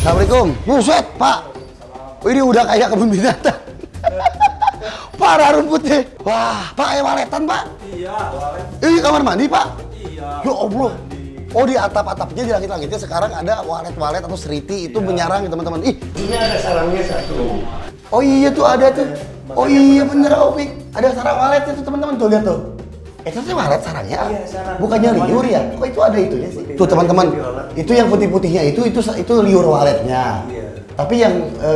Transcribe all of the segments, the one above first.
Assalamualaikum. Buset, Pak. Ini udah kayak kebun binatang. Parah rumputnya. Wah, Pak, kayak waletan, Pak. Iya, walet. Ini kamar mandi, Pak. Iya. Ya Allah. Oh, di atap-atapnya, di langit-langitnya sekarang ada walet-walet atau seriti itu menyarang teman-teman. Ih, Ini ada sarangnya satu. oh iya tuh ada tuh. Oh iya bener, Opik. Ada sarang walet itu teman-teman, tuh lihat tuh. Itu tuh walet sarangnya. Iya, sarang. Bukannya liur ya? Kok itu ada itunya sih? Tuh teman-teman, itu yang putih-putihnya itu liur waletnya. Iya. Tapi yang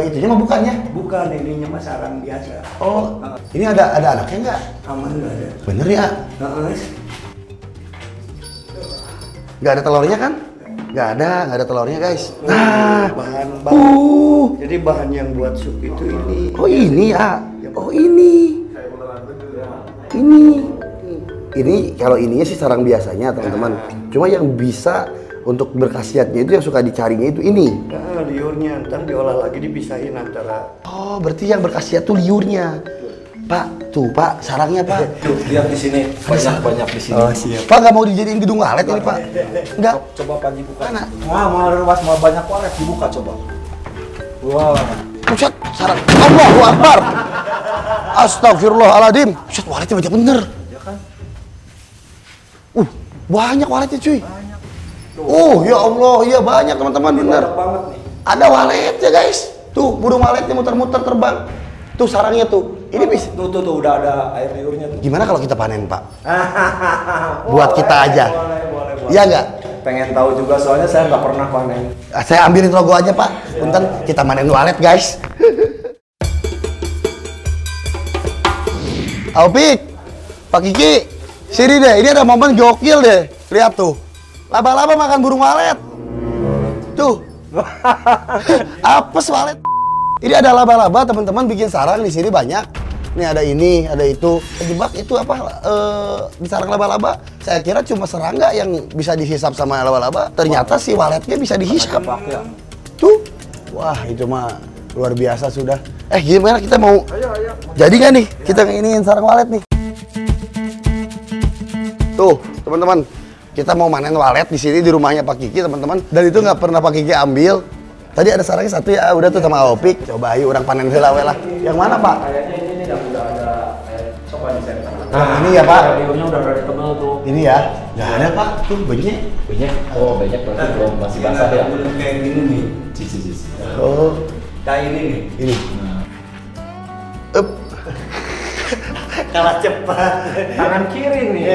itunya mah bukannya? Bukan, ininya mah sarang biasa. Oh, ini ada anaknya nggak? Aman nggak ada. Bener ya? Nggak ada telurnya kan? Nggak ada telurnya guys. Nah, bahan. uh, Jadi bahan yang buat sup itu ini. oh ini ya? Oh ini. Ini kalau ininya sih sarang biasanya teman-teman. Cuma yang bisa untuk berkhasiatnya itu yang suka dicarinya itu ini. Nah, liurnya ntar diolah lagi dipisahin antara. Oh, berarti yang berkhasiat tuh liurnya. Pak, tuh Pak, sarangnya Pak. Tuh, lihat di sini. Banyak di sini. Oh, siap. Pak nggak mau dijadiin gedung walet ini Pak? Enggak. Coba Panji buka. Mana? Wah, mau luas, mau banyak walet dibuka coba. Wah. Buset, sarang. Allahu Akbar. Astagfirullahaladzim. Buset, waletnya banyak bener. Ya kan? Banyak waletnya cuy. Banyak. Oh, ya Allah, iya banyak teman-teman bener. Banyak banget nih. Ada waletnya guys. Tuh, burung waletnya muter-muter terbang. Tuh sarangnya tuh. Ini bisa. Tuh udah ada air liurnya tuh. Gimana kalau kita panen, Pak? Buat kita aja. Boleh. Iya nggak? Pengen tahu juga soalnya saya nggak pernah panen. Saya ambilin logo aja, Pak. Punten, kita manen walet, guys. Aupik, Pak Kiki, sini deh. Ini ada momen gokil deh. Lihat tuh. Laba-laba makan burung walet. Tuh. Apes walet. Ini ada laba-laba, teman-teman bikin sarang di sini banyak. Ini ada ini, ada itu. Jebak itu apa? Di sarang laba-laba. Saya kira cuma serangga yang bisa dihisap sama laba-laba. Ternyata si waletnya bisa dihisap. Tuh. Wah, itu mah luar biasa sudah. Gimana kita mau? Ayo. Jadi nggak nih kita nginiin sarang walet nih? Tuh, teman-teman. Kita mau manen walet di sini di rumahnya Pak Kiki, teman-teman. Dan itu nggak pernah Pak Kiki ambil. Tadi ada sarangnya satu ya, udah tuh sama Opik. Coba ayo orang panen heula we lah. Yang mana, Pak? Kayaknya ini udah ada coba di center. Nah, ini ya, Pak. Liurnya udah rada tebal tuh. Ini ya. Nggak ada, Pak. Tuh banyak. Banyak. Oh, banyak berarti belum masih basah ya. Belum kayak gini nih. Cis. Oh, Kayak ini nih. ini. Up. Kalah cepat. Tangan kiri nih.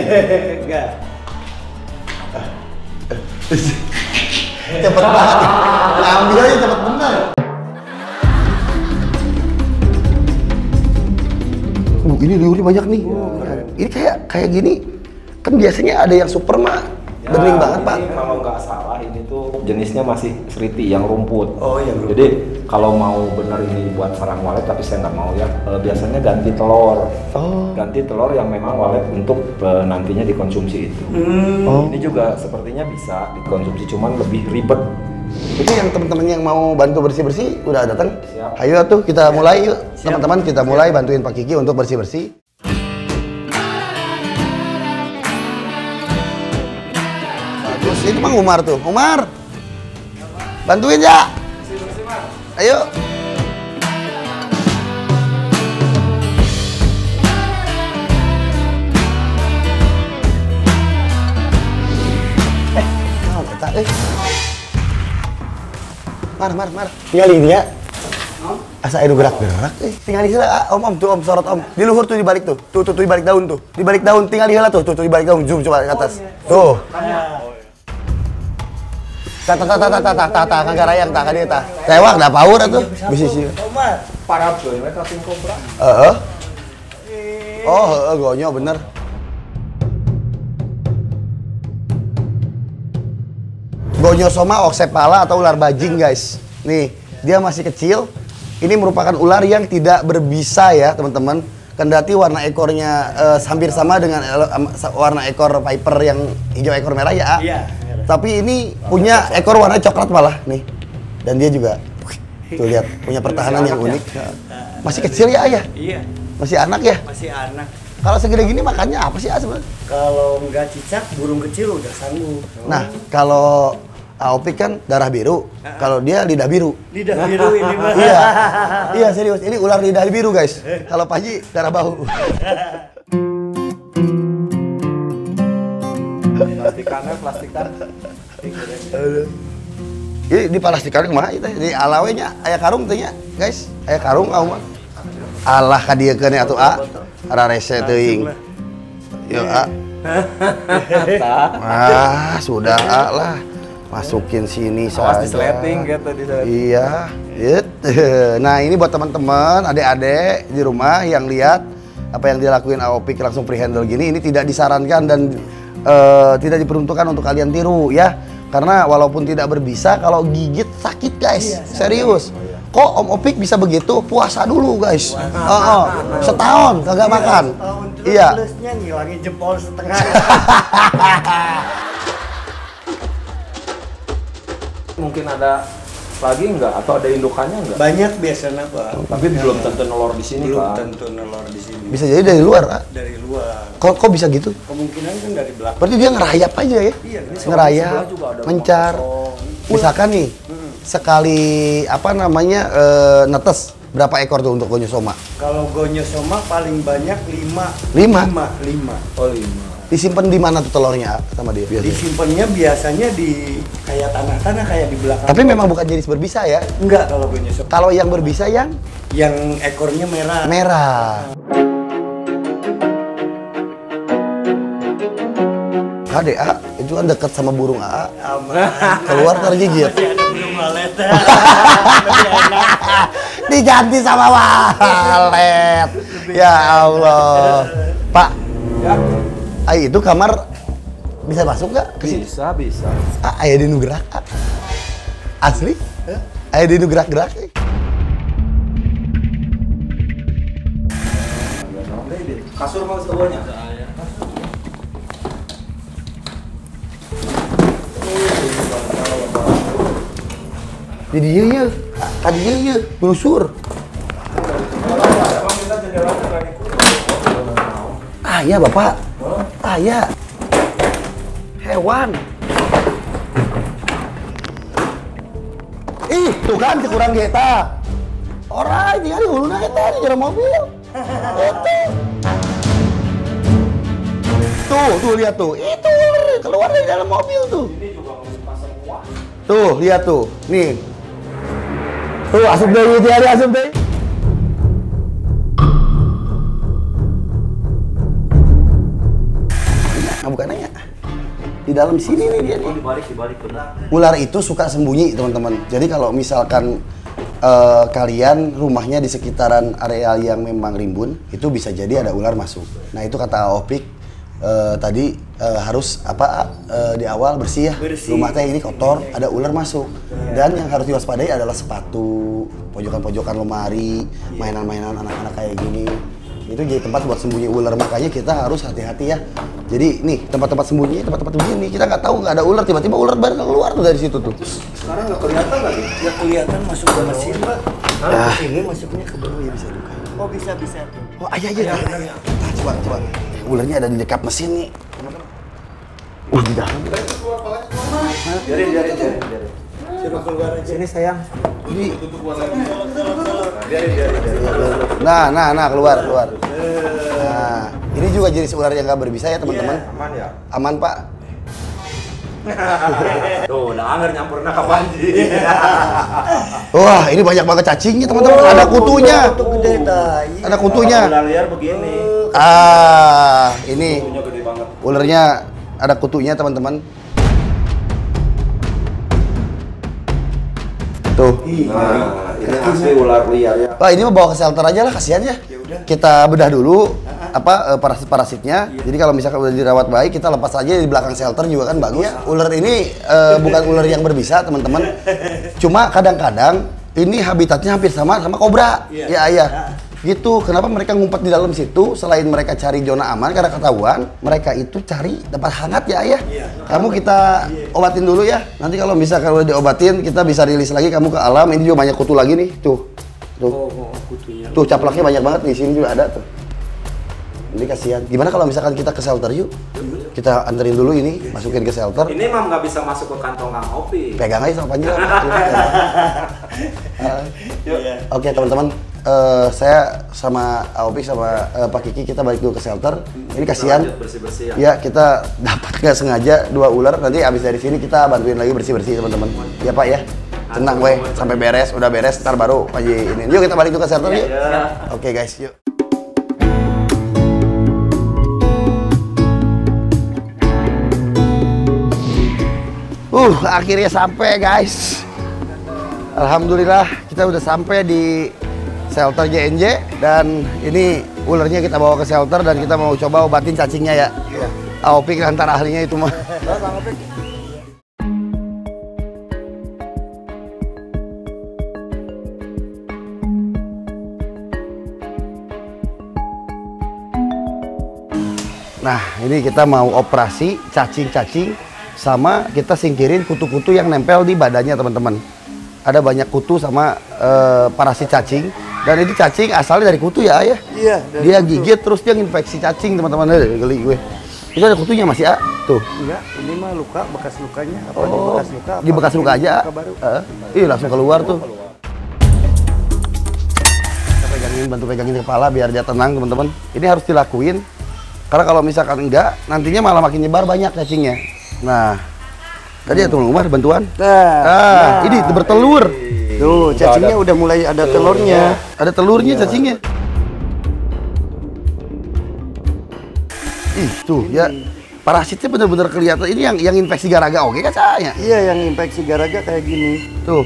Enggak. Cepet banget. Ngambil aja cepet bener. Ini liurnya banyak nih. Ini kayak gini. Kan biasanya ada yang super mah bening banget, Pak. Ini kalau nggak salah ini tuh jenisnya masih seriti yang rumput. Oh, yang rumput. Jadi kalau mau bener ini buat sarang walet, tapi saya nggak mau ya. Biasanya ganti telur. Oh. Ganti telur yang memang walet untuk nantinya dikonsumsi itu. Oh. Ini juga sepertinya bisa dikonsumsi, cuman lebih ribet. Itu yang teman-teman yang mau bantu bersih-bersih udah datang. Siap. Ayo tuh kita mulai yuk. Teman-teman kita mulai bantuin Pak Kiki untuk bersih-bersih. Bagus, itu Bang Umar tuh. Umar. Bantuin ya. Ayo. Mar. Tinggal ini ya. Asa edu gerak-gerak. Tinggal di heula, Om tuh, Om sorot Om. Di luhur tuh di balik tuh. Tuh di balik daun tuh. Di balik daun tinggal di heula tuh di balik daun. Zoom coba ke atas. Tuh. Tah kangarayang tah ka dieu tah. Tewak da paur atuh. Bisi sih. Omar. Parah tuh, ini kaping kobra. Heeh. Oh, heeh gonyo bener. Gonyo soma oksepala atau ular bajing, guys. Nih, Dia masih kecil. Ini merupakan ular yang tidak berbisa ya, teman-teman. Kendati warna ekornya hampir sama dengan warna ekor viper yang hijau ekor merah ya. Iya. Tapi ini punya ekor warna coklat malah nih. Dan dia juga tuh lihat punya pertahanan yang unik. Masih kecil ya ayah? Iya. Masih anak ya? Masih anak. Kalau segede gini makannya apa sih sebenarnya? Kalau nggak cicak, burung kecil udah sanggup. Nah, kalau Aopik kan darah biru, kalau dia lidah biru. Lidah biru ini mah. Iya, iya serius. Ini ular lidah biru guys. Kalau Panji darah bau. Plastikan. Ini di plastikan kumaha itu? Di alawenya aya karung teh nya, guys. Aya karung kamu mah. Alah ka dieu keun atuh A. Ara rese teuing. Yo A. Sudah A lah. Masukin sini saja. Awas disleting gitu Iya. Nah, ini buat teman-teman, adik-adik di rumah yang lihat apa yang dilakuin Aopik langsung free handle gini, ini tidak disarankan dan tidak diperuntukkan untuk kalian tiru ya. Karena walaupun tidak berbisa, kalau gigit sakit guys. Iya, serius. Kok Om Opik bisa begitu? Puasa dulu guys. Setahun kagak makan. Iya. Plusnya ngilangin jempol setengah. Mungkin ada lagi nggak atau ada indukannya nggak? Banyak biasanya Pak. Tapi belum tentu nelor di sini Belum kan? tentu nelor di sini. Bisa jadi dari luar, ah. Dari luar. Kok bisa gitu? Kemungkinan kan dari belakang. Berarti dia ngerayap aja ya? Iya, Ngerayap, sebelah juga ada mencar. Misalkan nih, sekali apa namanya netes, berapa ekor tuh untuk gonyosoma? Kalau gonyosoma paling banyak 5. 5? 5. Oh 5. Disimpan di mana tuh telurnya sama dia biasanya? Disimpannya biasanya di kayak tanah-tanah kayak di belakang. Tapi memang bukan jenis berbisa ya? Enggak kalau gonyosoma. Kalau yang berbisa yang Ekornya merah. merah. Ade A, itu kan dekat sama burung A. Aman. Keluar tergigit. Masih ada burung walet. Diganti sama walet. Ya Allah. Pak, Ya. itu kamar bisa masuk nggak ke sini? Bisa. Ayah di gerak. Asli? Ayah di gerak-gerak. Kasur mau semuanya. Jadi iya, tadi iya, brosur. Ayah bapak, ayah, hewan. Ih, tuh kan kurang kita. Orang tinggal di hulunya kita di jalan mobil. Itu. Tuh lihat tuh. Itu keluar dari dalam mobil tuh. Tuh lihat tuh, nih. Tuh asup deh, asup deh. Nah, bukan nanya. Di dalam sini nih dia nih. Dibalik benar. Ular itu suka sembunyi, teman-teman. Jadi kalau misalkan kalian rumahnya di sekitaran area yang memang rimbun, itu bisa jadi ada ular masuk. Nah, itu kata Opik tadi harus di awal bersih ya. Rumah teh ini kotor, ada ular masuk. Dan yang harus diwaspadai adalah sepatu, pojokan-pojokan lemari, mainan-mainan anak-anak kayak gini. Itu jadi tempat buat sembunyi ular, makanya kita harus hati-hati ya. Jadi nih tempat-tempat sembunyi, tempat-tempat begini kita nggak tahu nggak ada ular, tiba-tiba ular baru keluar tuh dari situ tuh. Sekarang nggak kelihatan lagi? Nggak kelihatan masuk ke mesin Pak. Ah. Ini masuknya ke bawah ya bisa buka. Oh bisa tuh. Oh iya. Coba. Ularnya ada di dekat mesin nih. Di dalam. Biarin. Suruh keluar aja. Sini sayang. Ini. Biarin. Nah, keluar. Nah, ini juga jenis ular yang nggak berbisa ya teman-teman. Aman ya? Aman Pak. Tuh, udah anger nyampurna ke Panji. Wah, ini banyak banget cacingnya teman-teman. Ada kutunya. Kutu gede tai. Ada kutunya. Ular liar begini. Ini Kutunya gede banget. ularnya ada kutunya teman-teman. Tuh. Nah, ini asli ular liar ya. Wah, ini mah bawa ke shelter aja lah, kasihan ya. Kita bedah dulu parasit-parasitnya. Jadi kalau misalkan udah dirawat baik, kita lepas aja di belakang shelter juga kan bagus. Ular ini bukan ular yang berbisa, teman-teman. Cuma kadang-kadang ini habitatnya hampir sama kobra. Iya. Gitu. Kenapa mereka ngumpet di dalam situ? Selain mereka cari zona aman karena ketahuan, mereka itu cari tempat hangat ya ayah. Kamu kita obatin dulu ya. Nanti kalau misalkan udah diobatin, kita bisa rilis lagi kamu ke alam. Ini juga banyak kutu lagi nih. Tuh. Kutunya. Tuh caplaknya banyak banget di sini juga ada tuh. Ini kasihan. Gimana kalau misalkan kita ke shelter yuk? Kita anterin dulu ini, masukin ke shelter. Ini mah nggak bisa masuk ke kantong Kang Opi. Pegang aja sama Panji. Oke teman-teman, saya sama Aopik sama Pak Kiki kita balik dulu ke shelter. Ini kasihan. Bersih-bersih Ya kita dapat nggak sengaja 2 ular. Nanti abis dari sini kita bantuin lagi bersih-bersih teman-teman. Ya Pak ya. Tenang weh, sampai beres, udah beres, ntar baru Panji ini. Yuk kita balik dulu ke shelter yuk. Oke guys, yuk. Akhirnya sampai guys. Alhamdulillah kita udah sampai di shelter JNJ dan ini ularnya kita bawa ke shelter dan kita mau coba obatin cacingnya ya. Aopik antar ahlinya itu mah. Nah, ini kita mau operasi cacing-cacing sama kita singkirin kutu-kutu yang nempel di badannya teman-teman. Ada banyak kutu sama parasit cacing dan ini cacing asalnya dari kutu ya ayah. Iya. Dia gigit terus dia nginfeksi cacing teman-teman. Geli gue. Itu ada kutunya masih A tuh. Enggak, ini mah luka, bekas lukanya. Apa Oh, di bekas luka? di bekas luka aja. Luka baru. Iya langsung keluar tuh. Kita pegangin, bantu pegangin kepala biar dia tenang teman-teman. Ini harus dilakuin karena kalau misalkan enggak nantinya malah makin nyebar banyak cacingnya. Nah, tadi ya tuh Umar bantuan. Nah, Ini bertelur. tuh cacingnya udah mulai ada telurnya. Ada telurnya cacingnya. Ih, tuh ya. Parasitnya bener-bener kelihatan. Ini yang infeksi garaga oke kan saya? Iya, yang infeksi garaga kayak gini. Tuh.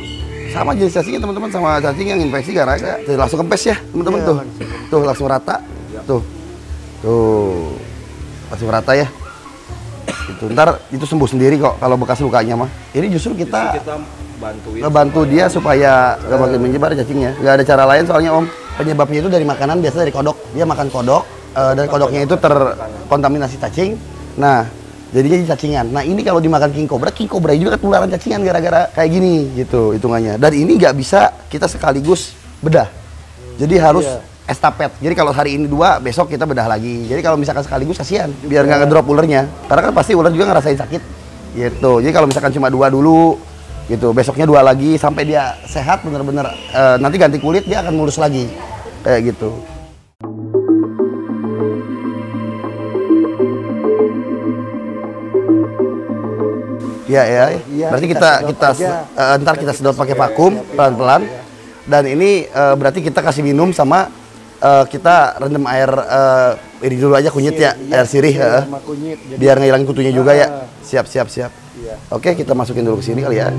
Sama jenis cacingnya teman-teman sama cacing yang infeksi garaga. Tuh, langsung kempes ya, teman-teman Iya, tuh. Tuh, langsung rata. Tuh. Tuh. Langsung rata ya. Itu ntar itu sembuh sendiri kok kalau bekas lukanya mah. Ini justru kita ngebantu dia supaya gak makin menyebar cacingnya. Gak ada cara lain soalnya Om. Penyebabnya itu dari makanan, biasa dari kodok. Dia makan kodok dan kodoknya itu terkontaminasi cacing. Nah, jadinya jadi cacingan. Nah, ini kalau dimakan king cobra juga ketularan cacingan gara-gara kayak gini gitu hitungannya. Dan ini nggak bisa kita sekaligus bedah. Jadi harus estafet. Jadi kalau hari ini 2, besok kita bedah lagi. Jadi kalau misalkan sekaligus kasihan, biar nggak ngedrop ulernya. Karena kan pasti ular juga ngerasain sakit. Gitu. Jadi kalau misalkan cuma 2 dulu, gitu. Besoknya 2 lagi sampai dia sehat bener-bener. Nanti ganti kulit dia akan mulus lagi. Kayak gitu. Ya. Berarti kita ntar kita sedot pakai vakum pelan-pelan. Dan ini berarti kita kasih minum sama kita rendam air ini dulu aja kunyit ya, air sirih sama kunyit. biar ngilangin kutunya juga ya. Siap. Oke, kita masukin dulu ke sini kali ya.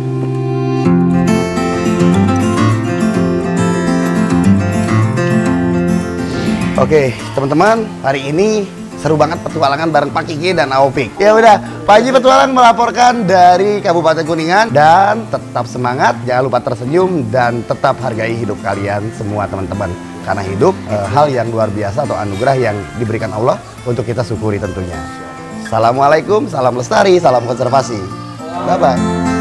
Oke, teman-teman, hari ini seru banget petualangan bareng Pak Kiki dan Aopik. Ya udah, Pak Haji Petualang melaporkan dari Kabupaten Kuningan dan tetap semangat, jangan lupa tersenyum dan tetap hargai hidup kalian semua teman-teman. Karena hidup hal yang luar biasa atau anugerah yang diberikan Allah untuk kita syukuri tentunya. Assalamualaikum, salam lestari, salam konservasi. Bye-bye.